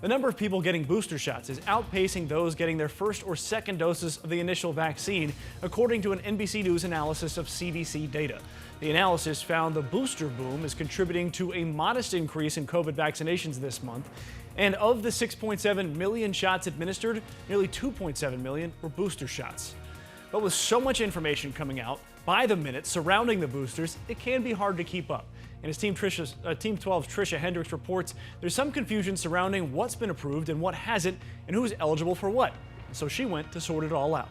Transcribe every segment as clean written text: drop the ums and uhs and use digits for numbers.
The number of people getting booster shots is outpacing those getting their first or second doses of the initial vaccine, according to an NBC News analysis of CDC data. The analysis found the booster boom is contributing to a modest increase in COVID vaccinations this month. And of the 6.7 million shots administered, nearly 2.7 million were booster shots. But with so much information coming out by the minute surrounding the boosters, it can be hard to keep up. And as Team 12's Tricia Hendricks reports, there's some confusion surrounding what's been approved and what hasn't, and who's eligible for what. So she went to sort it all out.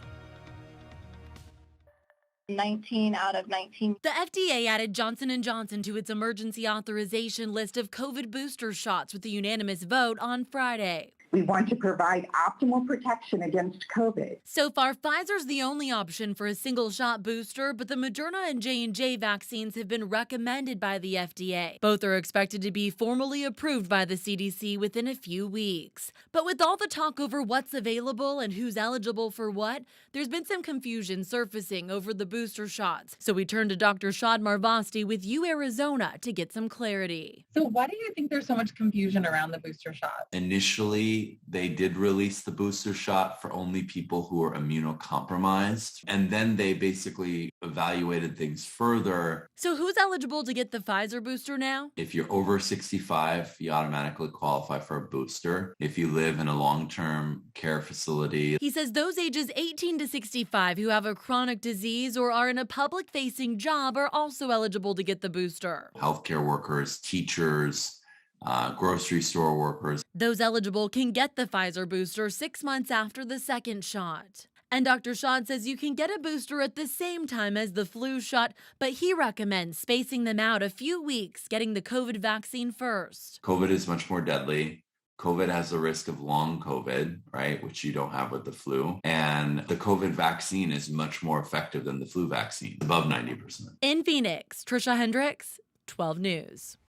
19 out of 19. The FDA added Johnson & Johnson to its emergency authorization list of COVID booster shots with a unanimous vote on Friday. We want to provide optimal protection against COVID. So far, Pfizer's the only option for a single-shot booster, but the Moderna and J&J vaccines have been recommended by the FDA. Both are expected to be formally approved by the CDC within a few weeks. But with all the talk over what's available and who's eligible for what, there's been some confusion surfacing over the booster shots. So we turned to Dr. Shad Marvasti with U Arizona to get some clarity. So why do you think there's so much confusion around the booster shot? Initially, they did release the booster shot for only people who are immunocompromised. And then they basically evaluated things further. So who's eligible to get the Pfizer booster now? If you're over 65, you automatically qualify for a booster. If you live in a long-term care facility. He says those ages 18 to 65 who have a chronic disease or are in a public-facing job are also eligible to get the booster. Healthcare workers, teachers, grocery store workers. Those eligible can get the Pfizer booster 6 months after the second shot. And Dr. Shad says you can get a booster at the same time as the flu shot, but he recommends spacing them out a few weeks, getting the COVID vaccine first. COVID is much more deadly. COVID has the risk of long COVID, right, which you don't have with the flu. And the COVID vaccine is much more effective than the flu vaccine, above 90%. In Phoenix, Tricia Hendricks, 12 News.